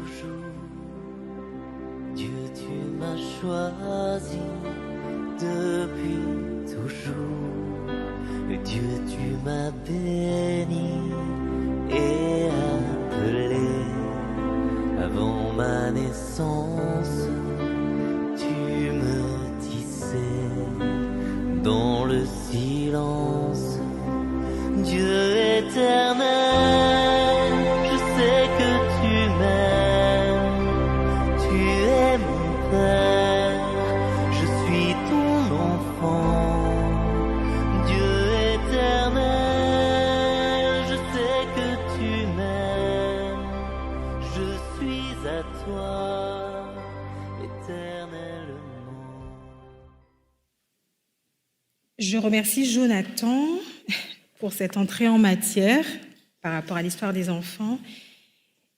toujours. Dieu, tu m'as choisi depuis toujours. Dieu, tu m'as béni et appelé avant ma naissance. Tu me tissais dans le silence. Dieu éternel, je sais que tu m'aimes. Tu es mon Père, je suis ton enfant. Dieu éternel, je sais que tu m'aimes. Je suis à toi, éternellement. Je remercie Jonathan pour cette entrée en matière par rapport à l'histoire des enfants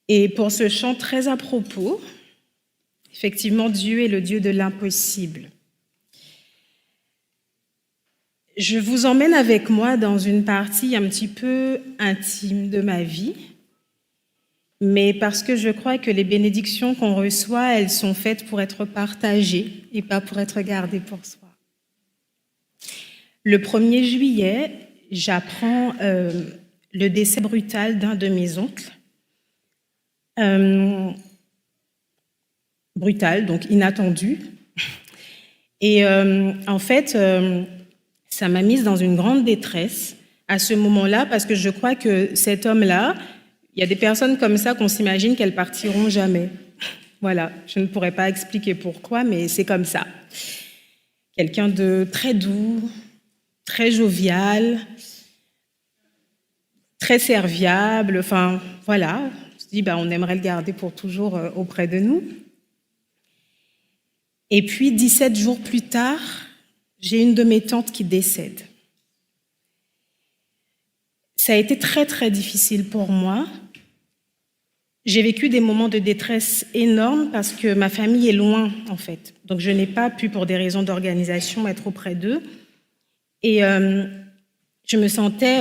et pour ce chant très à propos. Effectivement, Dieu est le Dieu de l'impossible. Je vous emmène avec moi dans une partie un petit peu intime de ma vie, mais parce que je crois que les bénédictions qu'on reçoit, elles sont faites pour être partagées et pas pour être gardées pour soi. Le 1er juillet, j'apprends le décès brutal d'un de mes oncles. Brutal, donc inattendu. Et en fait, ça m'a mise dans une grande détresse à ce moment-là, parce que je crois que cet homme-là, il y a des personnes comme ça qu'on s'imagine qu'elles partiront jamais. Voilà, je ne pourrais pas expliquer pourquoi, mais c'est comme ça. Quelqu'un de très doux, très jovial, très serviable, enfin voilà. On se dit, on aimerait le garder pour toujours auprès de nous. Et puis, 17 jours plus tard, j'ai une de mes tantes qui décède. Ça a été très, très difficile pour moi. J'ai vécu des moments de détresse énormes parce que ma famille est loin, en fait. Donc, je n'ai pas pu, pour des raisons d'organisation, être auprès d'eux. Et je me sentais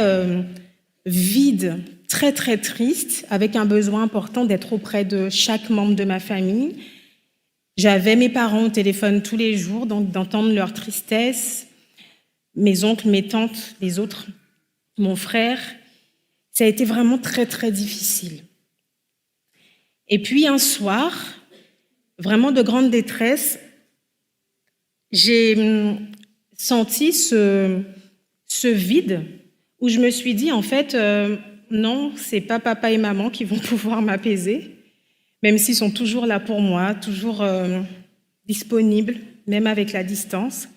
vide, très, très triste, avec un besoin important d'être auprès de chaque membre de ma famille. J'avais mes parents au téléphone tous les jours, donc d'entendre leur tristesse, mes oncles, mes tantes, les autres, mon frère. Ça a été vraiment très, très difficile. Et puis un soir, vraiment de grande détresse, j'ai senti ce vide où je me suis dit, en fait, non, c'est pas papa et maman qui vont pouvoir m'apaiser, même s'ils sont toujours là pour moi, toujours disponibles, même avec la distance.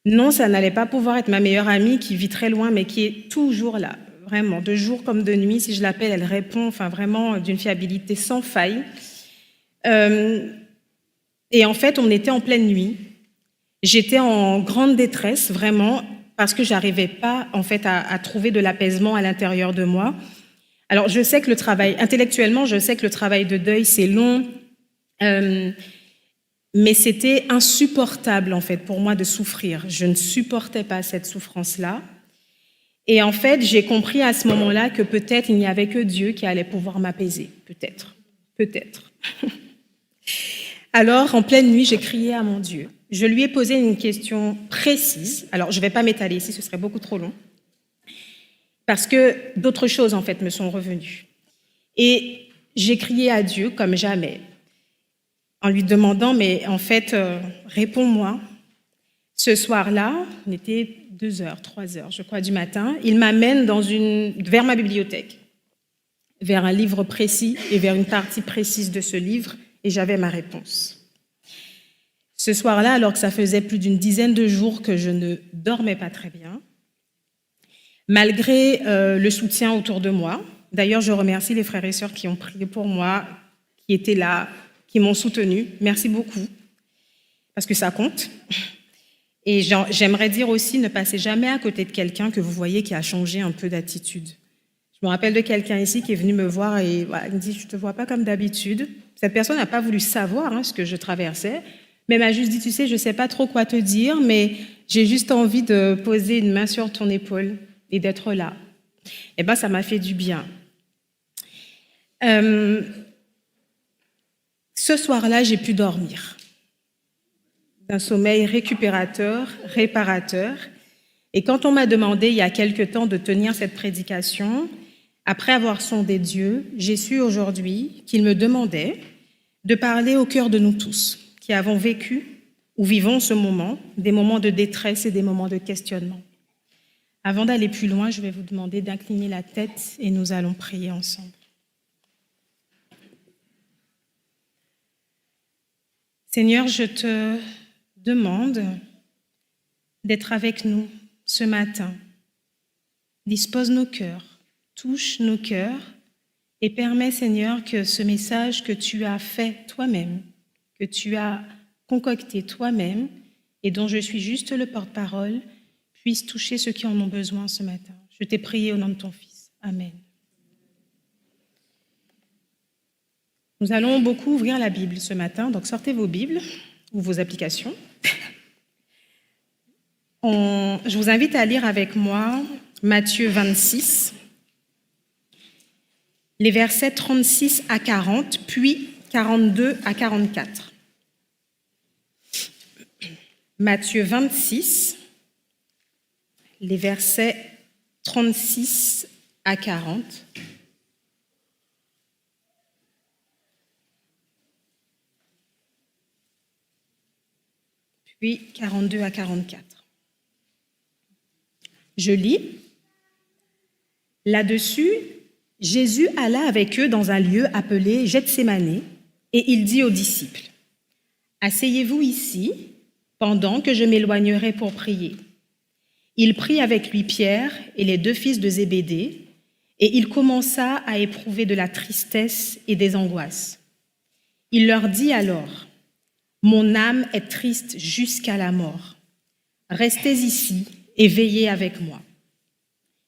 Non, ça n'allait pas pouvoir être ma meilleure amie qui vit très loin, mais qui est toujours là, vraiment, de jour comme de nuit. Si je l'appelle, elle répond, enfin vraiment d'une fiabilité sans faille. Et en fait, on était en pleine nuit. J'étais en grande détresse, vraiment, parce que j'arrivais pas, en fait, à trouver de l'apaisement à l'intérieur de moi. Alors, je sais que intellectuellement, je sais que le travail de deuil, c'est long, mais c'était insupportable, en fait, pour moi de souffrir. Je ne supportais pas cette souffrance-là. Et en fait, j'ai compris à ce moment-là que peut-être il n'y avait que Dieu qui allait pouvoir m'apaiser. Peut-être. Alors, en pleine nuit, j'ai crié à mon Dieu. Je lui ai posé une question précise. Alors, je ne vais pas m'étaler ici, ce serait beaucoup trop long. Parce que d'autres choses, en fait, me sont revenues. Et j'ai crié à Dieu comme jamais, en lui demandant, mais en fait, réponds-moi. Ce soir-là, on était 2h, 3h, je crois, du matin, il m'amène vers ma bibliothèque, vers un livre précis et vers une partie précise de ce livre, et j'avais ma réponse. Ce soir-là, alors que ça faisait plus d'une dizaine de jours que je ne dormais pas très bien, malgré le soutien autour de moi. D'ailleurs, je remercie les frères et sœurs qui ont prié pour moi, qui étaient là, qui m'ont soutenue. Merci beaucoup, parce que ça compte. Et j'aimerais dire aussi, ne passez jamais à côté de quelqu'un que vous voyez qui a changé un peu d'attitude. Je me rappelle de quelqu'un ici qui est venu me voir et voilà, il me dit « je ne te vois pas comme d'habitude ». Cette personne n'a pas voulu savoir ce que je traversais, mais m'a juste dit « tu sais, je ne sais pas trop quoi te dire, mais j'ai juste envie de poser une main sur ton épaule et d'être là ». Et ça m'a fait du bien. Ce soir-là, j'ai pu dormir d'un sommeil récupérateur, réparateur. Et quand on m'a demandé il y a quelque temps de tenir cette prédication, après avoir sondé Dieu, j'ai su aujourd'hui qu'il me demandait de parler au cœur de nous tous, qui avons vécu ou vivons ce moment, des moments de détresse et des moments de questionnement. Avant d'aller plus loin, je vais vous demander d'incliner la tête et nous allons prier ensemble. Seigneur, je te demande d'être avec nous ce matin. Dispose nos cœurs, touche nos cœurs et permets, Seigneur, que ce message que tu as fait toi-même, que tu as concocté toi-même et dont je suis juste le porte-parole, puisse toucher ceux qui en ont besoin ce matin. Je t'ai prié au nom de ton Fils. Amen. Nous allons beaucoup ouvrir la Bible ce matin, donc sortez vos Bibles ou vos applications. Je vous invite à lire avec moi Matthieu 26, les versets 36 à 40, puis 42 à 44. Matthieu 26, les versets 36 à 40. Puis 42 à 44. Je lis. Là-dessus, Jésus alla avec eux dans un lieu appelé Gethsémané, et il dit aux disciples, « Asseyez-vous ici, pendant que je m'éloignerai pour prier. » Il prit avec lui Pierre et les 2 fils de Zébédée, et il commença à éprouver de la tristesse et des angoisses. Il leur dit alors, « Mon âme est triste jusqu'à la mort. Restez ici et veillez avec moi. »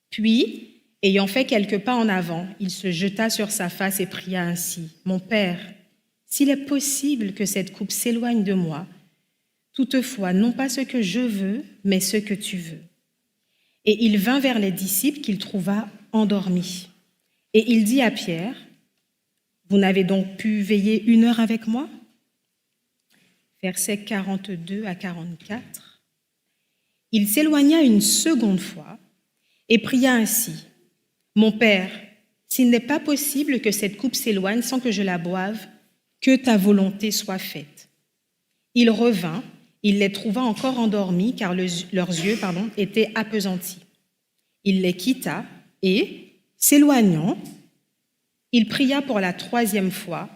Puis, ayant fait quelques pas en avant, il se jeta sur sa face et pria ainsi, « Mon Père, s'il est possible que cette coupe s'éloigne de moi, toutefois, non pas ce que je veux, mais ce que tu veux. » Et il vint vers les disciples qu'il trouva endormis. Et il dit à Pierre, « Vous n'avez donc pu veiller 1 heure avec moi ?» Versets 42 à 44. Il s'éloigna une seconde fois et pria ainsi, « Mon Père, s'il n'est pas possible que cette coupe s'éloigne sans que je la boive, que ta volonté soit faite. » Il revint, il les trouva encore endormis car leurs yeux étaient appesantis. Il les quitta et, s'éloignant, il pria pour la 3e fois,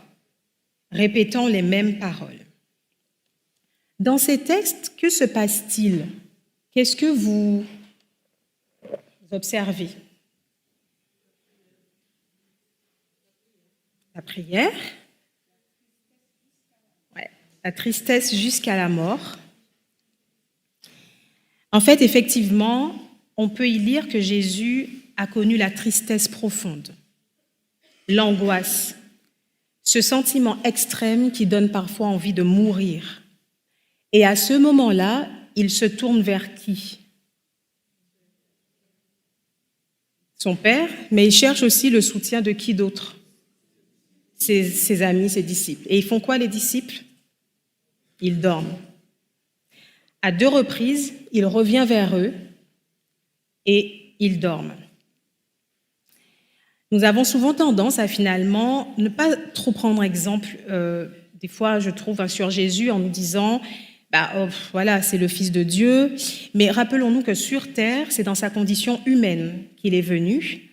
répétant les mêmes paroles. Dans ces textes, que se passe-t-il? Qu'est-ce que vous observez? La prière, la tristesse jusqu'à la mort. En fait, effectivement, on peut y lire que Jésus a connu la tristesse profonde, l'angoisse, ce sentiment extrême qui donne parfois envie de mourir. Et à ce moment-là, il se tourne vers qui? Son Père, mais il cherche aussi le soutien de qui d'autre? Ses amis, ses disciples. Et ils font quoi, les disciples? Ils dorment. À 2 reprises, il revient vers eux et ils dorment. Nous avons souvent tendance à finalement ne pas trop prendre exemple, des fois je trouve, sur Jésus en nous disant voilà, c'est le Fils de Dieu, mais rappelons-nous que sur terre, c'est dans sa condition humaine qu'il est venu,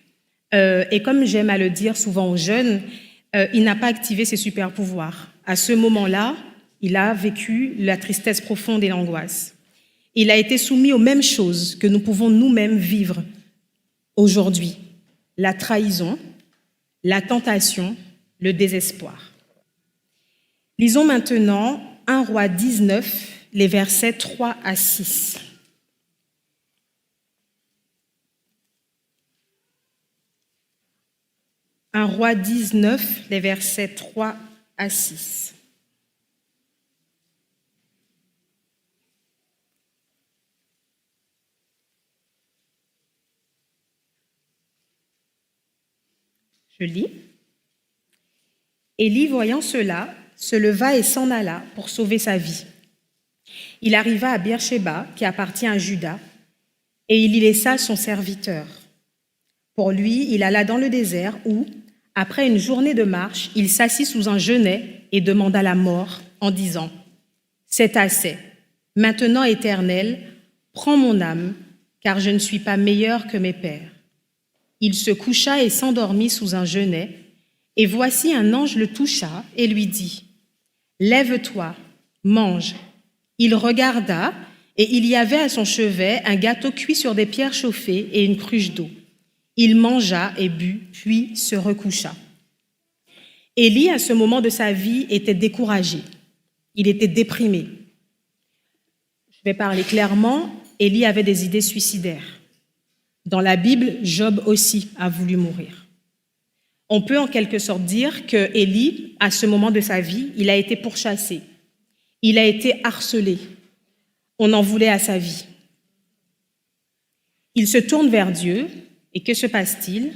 et comme j'aime à le dire souvent aux jeunes, il n'a pas activé ses super pouvoirs. À ce moment-là, il a vécu la tristesse profonde et l'angoisse. Il a été soumis aux mêmes choses que nous pouvons nous-mêmes vivre aujourd'hui. La trahison, la tentation, le désespoir. Lisons maintenant 1 Roi 19, les versets 3 à 6. Un Roi 19, les versets 3 à 6. Je lis. Élie, voyant cela, se leva et s'en alla pour sauver sa vie. Il arriva à Beersheba, qui appartient à Juda, et il y laissa son serviteur. Pour lui, il alla dans le désert où, après une journée de marche, il s'assit sous un genêt et demanda la mort en disant « C'est assez. Maintenant, Éternel, prends mon âme, car je ne suis pas meilleur que mes pères. » Il se coucha et s'endormit sous un genêt, et voici un ange le toucha et lui dit « Lève-toi, mange. » Il regarda, et il y avait à son chevet un gâteau cuit sur des pierres chauffées et une cruche d'eau. Il mangea et but, puis se recoucha. Élie, à ce moment de sa vie, était découragé. Il était déprimé. Je vais parler clairement, Élie avait des idées suicidaires. Dans la Bible, Job aussi a voulu mourir. On peut en quelque sorte dire que Élie, à ce moment de sa vie, il a été pourchassé. Il a été harcelé. On en voulait à sa vie. Il se tourne vers Dieu, et que se passe-t-il?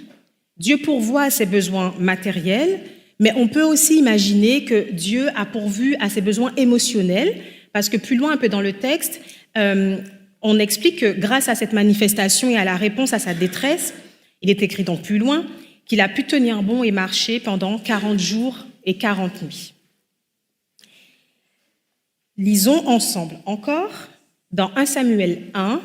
Dieu pourvoit à ses besoins matériels, mais on peut aussi imaginer que Dieu a pourvu à ses besoins émotionnels, parce que plus loin un peu dans le texte, on explique que grâce à cette manifestation et à la réponse à sa détresse, il est écrit donc plus loin, qu'il a pu tenir bon et marcher pendant 40 jours et 40 nuits. Lisons ensemble encore dans 1 Samuel 1,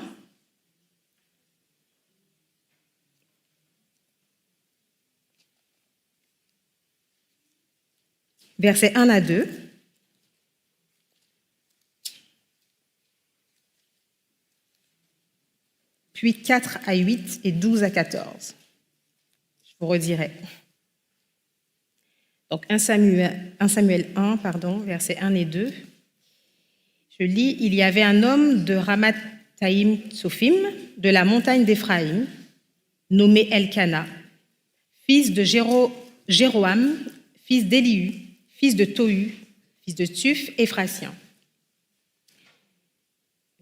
versets 1 à 2, puis 4 à 8 et 12 à 14. Je vous redirai. Donc 1 Samuel 1, versets 1 et 2. Je lis, « Il y avait un homme de Ramathaïm Tsophim, de la montagne d'Éphraïm, nommé Elkana, fils de Jéroam, fils d'Élihu, fils de Tohu, fils de Tuph, Éphratien. »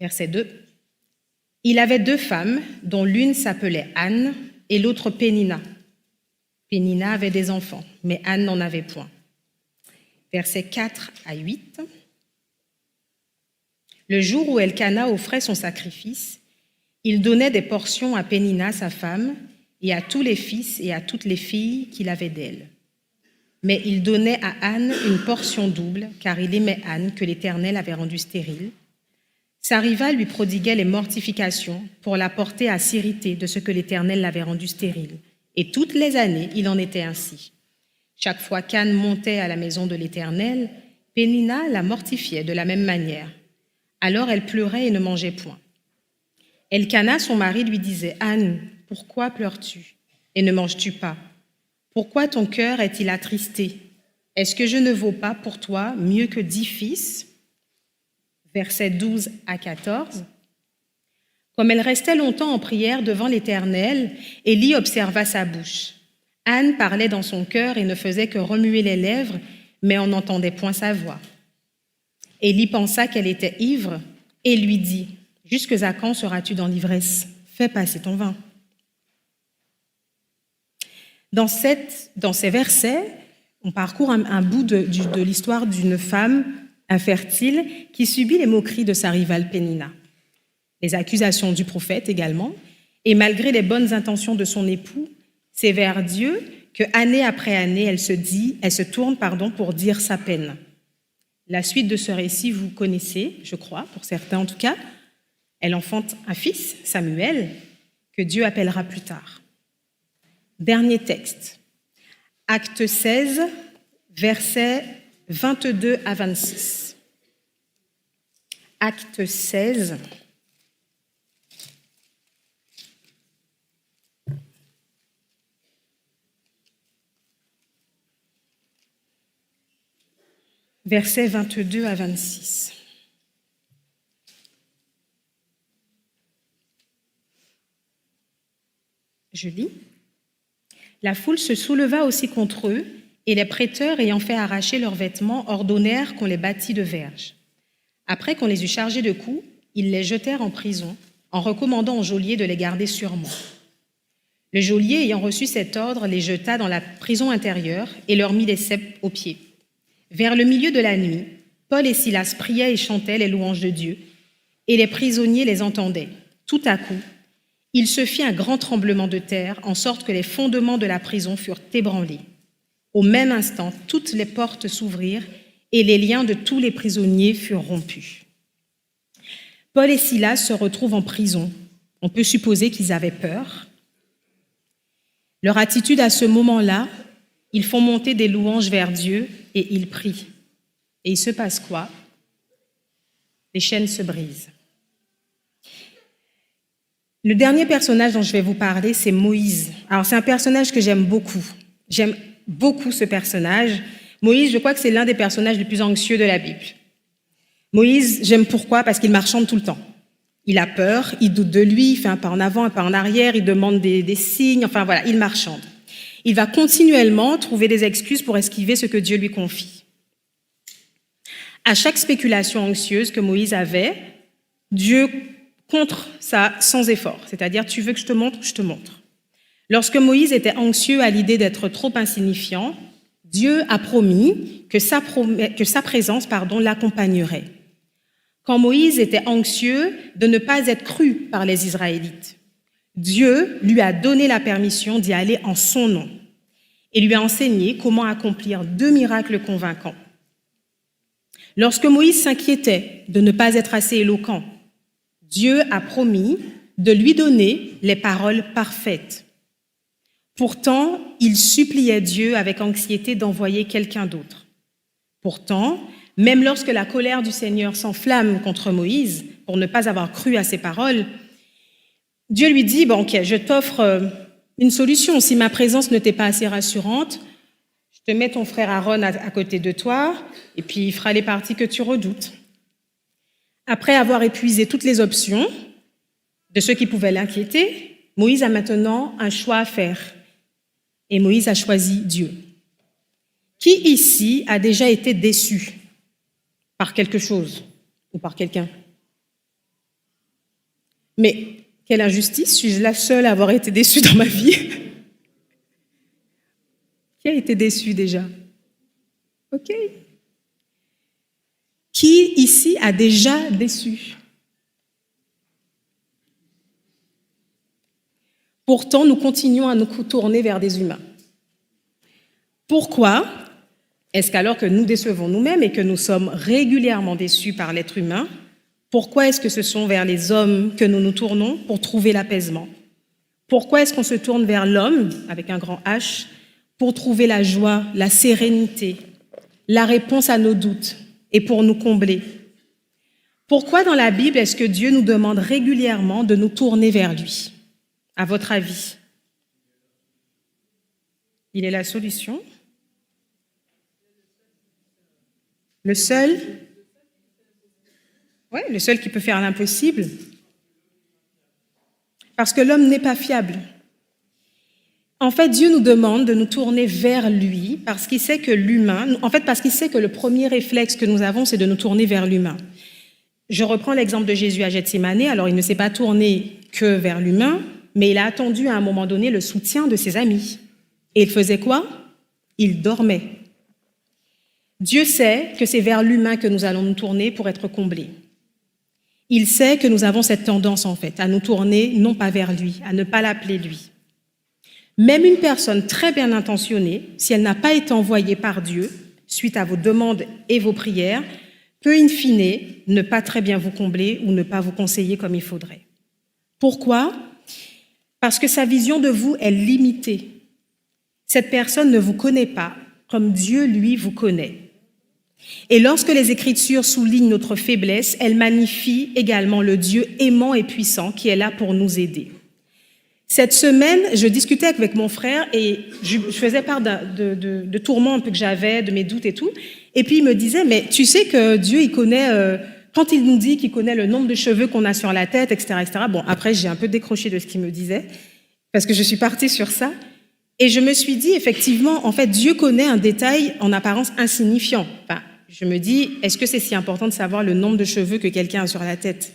Verset 2. « Il avait 2 femmes, dont l'une s'appelait Anne et l'autre Pénina. Pénina avait des enfants, mais Anne n'en avait point. » Versets 4 à 8. Le jour où Elkana offrait son sacrifice, il donnait des portions à Pénina, sa femme, et à tous les fils et à toutes les filles qu'il avait d'elle. Mais il donnait à Anne une portion double, car il aimait Anne, que l'Éternel avait rendue stérile. Sa rivale lui prodiguait les mortifications pour la porter à s'irriter de ce que l'Éternel l'avait rendue stérile. Et toutes les années, il en était ainsi. Chaque fois qu'Anne montait à la maison de l'Éternel, Pénina la mortifiait de la même manière. Alors elle pleurait et ne mangeait point. Elkana, son mari, lui disait « Anne, pourquoi pleures-tu et ne manges-tu pas? Pourquoi ton cœur est-il attristé? Est-ce que je ne vaux pas pour toi mieux que 10 fils ?» Versets 12 à 14. Comme elle restait longtemps en prière devant l'Éternel, Élie observa sa bouche. Anne parlait dans son cœur et ne faisait que remuer les lèvres, mais on n'entendait point sa voix. Élie pensa qu'elle était ivre et lui dit « Jusque à quand seras-tu dans l'ivresse? Fais passer ton vin. » Dans ces versets, on parcourt un bout de l'histoire d'une femme infertile qui subit les moqueries de sa rivale Pénina, les accusations du prophète également, et malgré les bonnes intentions de son époux, c'est vers Dieu que, année après année, elle se tourne pour dire sa peine. La suite de ce récit, vous connaissez, je crois, pour certains en tout cas. Elle enfante un fils, Samuel, que Dieu appellera plus tard. Dernier texte, Acte 16, versets 22 à 26. Acte 16, versets 22 à 26. Je lis. La foule se souleva aussi contre eux, et les prêteurs, ayant fait arracher leurs vêtements, ordonnèrent qu'on les bâtît de verges. Après qu'on les eut chargés de coups, ils les jetèrent en prison, en recommandant au geôlier de les garder sûrement. Le geôlier, ayant reçu cet ordre, les jeta dans la prison intérieure et leur mit les ceps aux pieds. Vers le milieu de la nuit, Paul et Silas priaient et chantaient les louanges de Dieu, et les prisonniers les entendaient. Tout à coup, il se fit un grand tremblement de terre, en sorte que les fondements de la prison furent ébranlés. Au même instant, toutes les portes s'ouvrirent et les liens de tous les prisonniers furent rompus. Paul et Silas se retrouvent en prison. On peut supposer qu'ils avaient peur. Leur attitude à ce moment-là, ils font monter des louanges vers Dieu et ils prient. Et il se passe quoi? Les chaînes se brisent. Le dernier personnage dont je vais vous parler, c'est Moïse. Alors, c'est un personnage que j'aime beaucoup. J'aime beaucoup ce personnage. Moïse, je crois que c'est l'un des personnages les plus anxieux de la Bible. Moïse, j'aime pourquoi? Parce qu'il marchande tout le temps. Il a peur, il doute de lui, il fait un pas en avant, un pas en arrière, il demande des signes, enfin voilà, il marchande. Il va continuellement trouver des excuses pour esquiver ce que Dieu lui confie. À chaque spéculation anxieuse que Moïse avait, Dieu contre ça sans effort. C'est-à-dire, tu veux que je te montre, je te montre. Lorsque Moïse était anxieux à l'idée d'être trop insignifiant, Dieu a promis que sa présence l'accompagnerait. Quand Moïse était anxieux de ne pas être cru par les Israélites, Dieu lui a donné la permission d'y aller en son nom et lui a enseigné comment accomplir 2 miracles convaincants. Lorsque Moïse s'inquiétait de ne pas être assez éloquent, Dieu a promis de lui donner les paroles parfaites. Pourtant, il suppliait Dieu avec anxiété d'envoyer quelqu'un d'autre. Pourtant, même lorsque la colère du Seigneur s'enflamme contre Moïse pour ne pas avoir cru à ses paroles, Dieu lui dit, bon, ok, je t'offre une solution. Si ma présence ne t'est pas assez rassurante, je te mets ton frère Aaron à côté de toi et puis il fera les parties que tu redoutes. Après avoir épuisé toutes les options de ceux qui pouvaient l'inquiéter, Moïse a maintenant un choix à faire. Et Moïse a choisi Dieu. Qui ici a déjà été déçu par quelque chose ou par quelqu'un? Mais quelle injustice, suis-je la seule à avoir été déçue dans ma vie? Qui a été déçu déjà? Ok. Qui ici a déjà déçu? Pourtant, nous continuons à nous tourner vers des humains. Pourquoi est-ce qu'alors que nous décevons nous-mêmes et que nous sommes régulièrement déçus par l'être humain, pourquoi est-ce que ce sont vers les hommes que nous nous tournons pour trouver l'apaisement? Pourquoi est-ce qu'on se tourne vers l'homme, avec un grand H, pour trouver la joie, la sérénité, la réponse à nos doutes et pour nous combler? Pourquoi dans la Bible est-ce que Dieu nous demande régulièrement de nous tourner vers lui? À votre avis? Il est la solution? Le seul? Oui, le seul qui peut faire l'impossible. Parce que l'homme n'est pas fiable. En fait, Dieu nous demande de nous tourner vers lui parce qu'il sait que parce qu'il sait que le premier réflexe que nous avons, c'est de nous tourner vers l'humain. Je reprends l'exemple de Jésus à Gethsémane. Alors, il ne s'est pas tourné que vers l'humain, mais il a attendu à un moment donné le soutien de ses amis. Et il faisait quoi? Il dormait. Dieu sait que c'est vers l'humain que nous allons nous tourner pour être comblés. Il sait que nous avons cette tendance, en fait, à nous tourner non pas vers lui, à ne pas l'appeler lui. Même une personne très bien intentionnée, si elle n'a pas été envoyée par Dieu, suite à vos demandes et vos prières, peut in fine ne pas très bien vous combler ou ne pas vous conseiller comme il faudrait. Pourquoi? Parce que sa vision de vous est limitée. Cette personne ne vous connaît pas comme Dieu, lui, vous connaît. Et lorsque les Écritures soulignent notre faiblesse, elles magnifient également le Dieu aimant et puissant qui est là pour nous aider. Cette semaine, je discutais avec mon frère et je faisais part de tourments un peu que j'avais, de mes doutes et tout. Et puis il me disait, mais tu sais que Dieu, il connaît, quand il nous dit qu'il connaît le nombre de cheveux qu'on a sur la tête, etc., etc. Bon, après, j'ai un peu décroché de ce qu'il me disait parce que je suis partie sur ça. Et je me suis dit, effectivement, en fait, Dieu connaît un détail en apparence insignifiant. Enfin, je me dis, est-ce que c'est si important de savoir le nombre de cheveux que quelqu'un a sur la tête?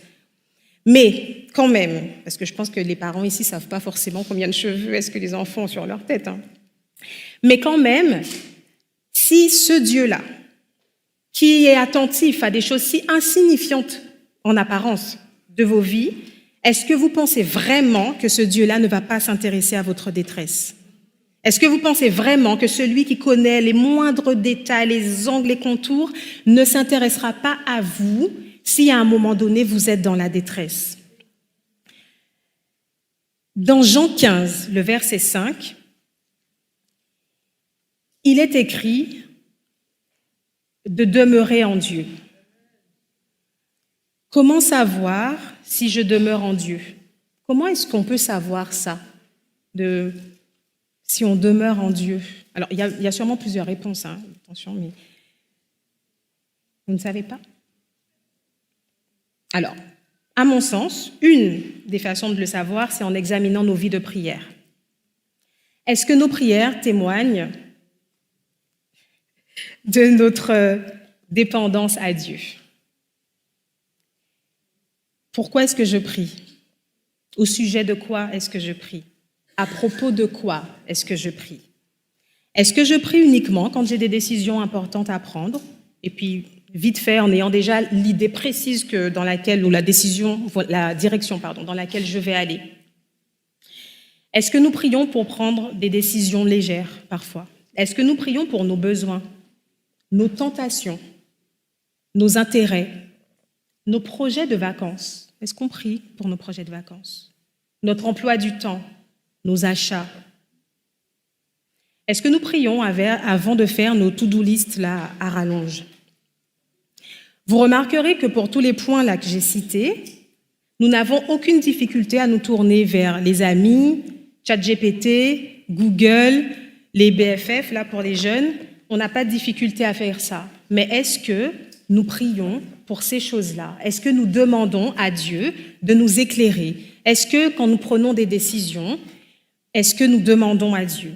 Mais quand même, parce que je pense que les parents ici ne savent pas forcément combien de cheveux est-ce que les enfants ont sur leur tête. Mais quand même, si ce Dieu-là qui est attentif à des choses si insignifiantes en apparence de vos vies, est-ce que vous pensez vraiment que ce Dieu-là ne va pas s'intéresser à votre détresse? Est-ce que vous pensez vraiment que celui qui connaît les moindres détails, les angles, les contours, ne s'intéressera pas à vous si à un moment donné vous êtes dans la détresse? Dans Jean 15, le verset 5, il est écrit de demeurer en Dieu. Comment savoir si je demeure en Dieu? Comment est-ce qu'on peut savoir ça, si on demeure en Dieu? Alors, il y a sûrement plusieurs réponses, hein, attention, mais vous ne savez pas? Alors, à mon sens, une des façons de le savoir, c'est en examinant nos vies de prière. Est-ce que nos prières témoignent de notre dépendance à Dieu? Pourquoi est-ce que je prie? Au sujet de quoi est-ce que je prie? À propos de quoi est-ce que je prie? Est-ce que je prie uniquement quand j'ai des décisions importantes à prendre? Et puis, vite fait, en ayant déjà l'idée précise dans laquelle, ou la direction, dans laquelle je vais aller. Est-ce que nous prions pour prendre des décisions légères, parfois? Est-ce que nous prions pour nos besoins, nos tentations, nos intérêts, nos projets de vacances? Est-ce qu'on prie pour nos projets de vacances? Notre emploi du temps, nos achats? Est-ce que nous prions avant de faire nos to-do list là, à rallonge? Vous remarquerez que pour tous les points là que j'ai cités, nous n'avons aucune difficulté à nous tourner vers les amis, ChatGPT, Google, les BFF, là pour les jeunes. On n'a pas de difficulté à faire ça. Mais est-ce que nous prions pour ces choses-là? Est-ce que nous demandons à Dieu de nous éclairer? Est-ce que quand nous prenons des décisions, est-ce que nous demandons à Dieu?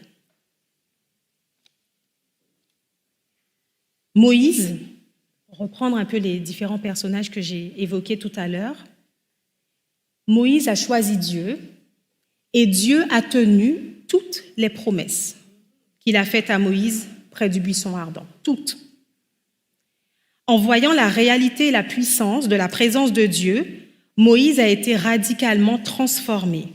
Moïse, pour reprendre un peu les différents personnages que j'ai évoqués tout à l'heure, Moïse a choisi Dieu et Dieu a tenu toutes les promesses qu'il a faites à Moïse près du buisson ardent, toutes. En voyant la réalité et la puissance de la présence de Dieu, Moïse a été radicalement transformé.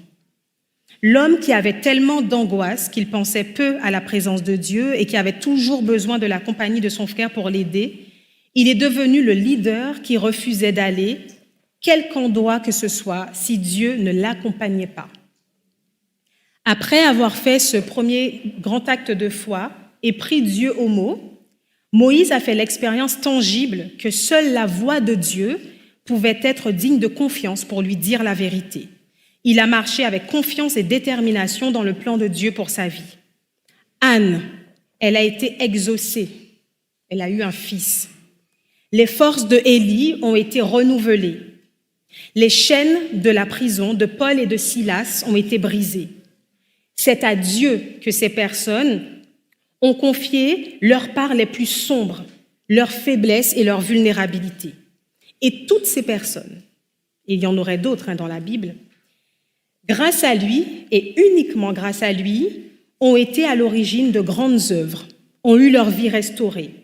L'homme qui avait tellement d'angoisse qu'il pensait peu à la présence de Dieu et qui avait toujours besoin de la compagnie de son frère pour l'aider, il est devenu le leader qui refusait d'aller, quelque endroit que ce soit, si Dieu ne l'accompagnait pas. Après avoir fait ce premier grand acte de foi et pris Dieu au mot, Moïse a fait l'expérience tangible que seule la voix de Dieu pouvait être digne de confiance pour lui dire la vérité. Il a marché avec confiance et détermination dans le plan de Dieu pour sa vie. Anne, elle a été exaucée. Elle a eu un fils. Les forces de Élie ont été renouvelées. Les chaînes de la prison de Paul et de Silas ont été brisées. C'est à Dieu que ces personnes ont confié leurs parts les plus sombres, leurs faiblesses et leurs vulnérabilités. Et toutes ces personnes, et il y en aurait d'autres dans la Bible, grâce à lui et uniquement grâce à lui, ont été à l'origine de grandes œuvres, ont eu leur vie restaurée.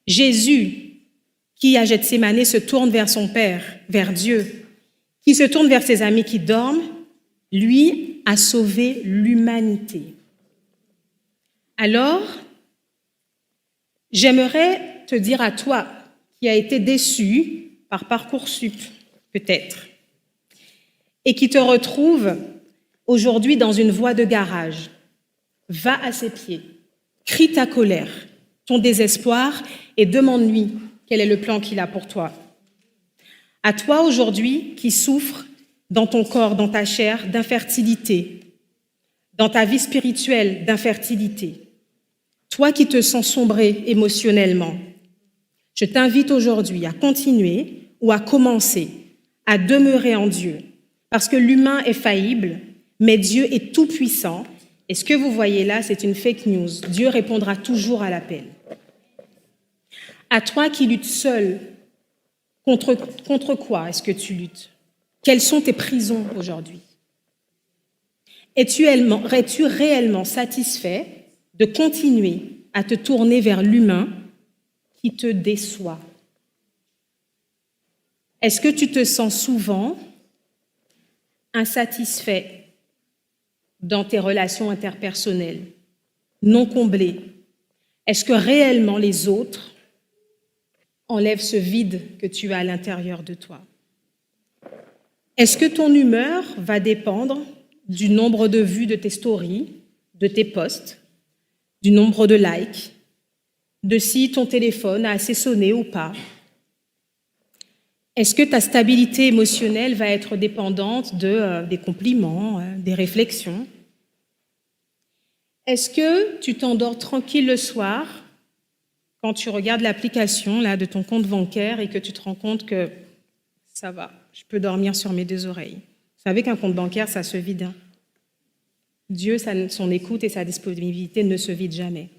Jésus, qui à Gethsémanée se tourne vers son Père, vers Dieu, qui se tourne vers ses amis qui dorment, lui a sauvé l'humanité. Alors, j'aimerais te dire à toi qui as été déçu par Parcoursup, peut-être, et qui te retrouve aujourd'hui dans une voie de garage, va à ses pieds, crie ta colère, ton désespoir et demande-lui quel est le plan qu'il a pour toi. À toi aujourd'hui qui souffres dans ton corps, dans ta chair, d'infertilité, dans ta vie spirituelle, d'infertilité, toi qui te sens sombré émotionnellement, je t'invite aujourd'hui à continuer ou à commencer à demeurer en Dieu, parce que l'humain est faillible, mais Dieu est tout-puissant, et ce que vous voyez là, c'est une fake news. Dieu répondra toujours à l'appel. À toi qui luttes seul, contre quoi est-ce que tu luttes? Quelles sont tes prisons aujourd'hui? Es-tu réellement satisfait de continuer à te tourner vers l'humain qui te déçoit? Est-ce que tu te sens souvent insatisfait dans tes relations interpersonnelles, non comblé? Est-ce que réellement les autres enlèvent ce vide que tu as à l'intérieur de toi? Est-ce que ton humeur va dépendre du nombre de vues de tes stories, de tes posts, du nombre de likes, de si ton téléphone a assez sonné ou pas? Est-ce que ta stabilité émotionnelle va être dépendante des compliments, des réflexions? Est-ce que tu t'endors tranquille le soir quand tu regardes l'application là, de ton compte bancaire et que tu te rends compte que ça va, je peux dormir sur mes deux oreilles? Vous savez qu'un compte bancaire, ça se vide. Hein? Dieu, son écoute et sa disponibilité ne se vident jamais.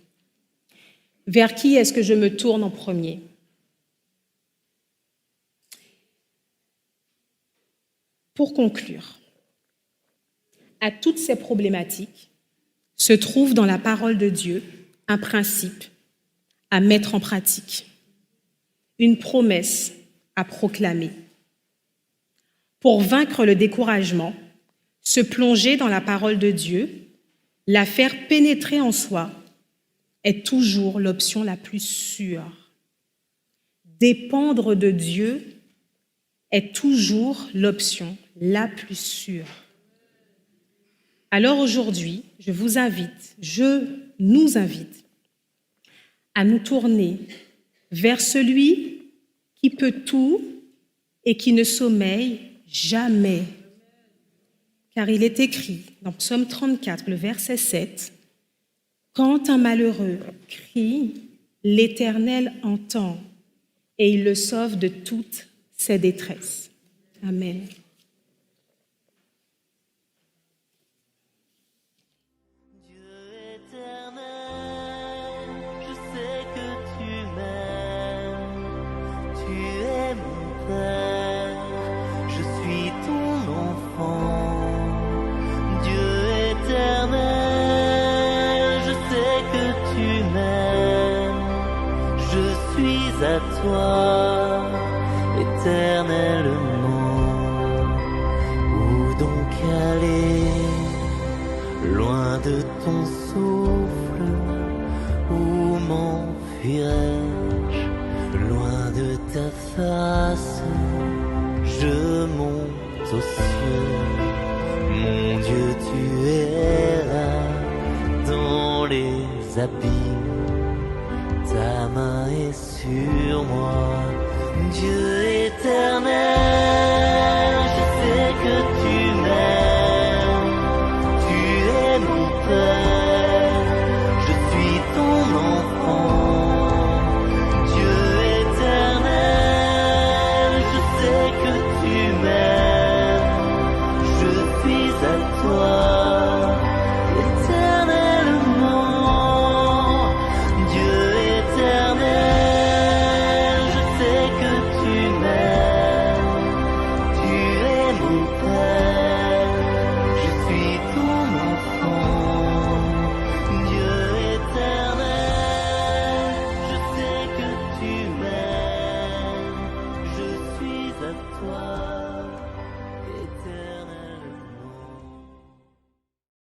Vers qui est-ce que je me tourne en premier? Pour conclure, à toutes ces problématiques se trouve dans la parole de Dieu un principe à mettre en pratique, une promesse à proclamer. Pour vaincre le découragement, se plonger dans la parole de Dieu, la faire pénétrer en soi, est toujours l'option la plus sûre. Dépendre de Dieu est toujours l'option la plus sûre. Alors aujourd'hui, je nous invite à nous tourner vers celui qui peut tout et qui ne sommeille jamais. Car il est écrit dans Psaume 34, le verset 7, « Quand un malheureux crie, l'Éternel entend et il le sauve de toutes ses détresses. » Amen. À toi, éternellement, où donc aller, loin de ton souffle, où m'enfuirais-je, loin de ta face, je monte aux cieux, mon Dieu, tu es là, dans les abîmes. Ta main est sur moi, Dieu éternel.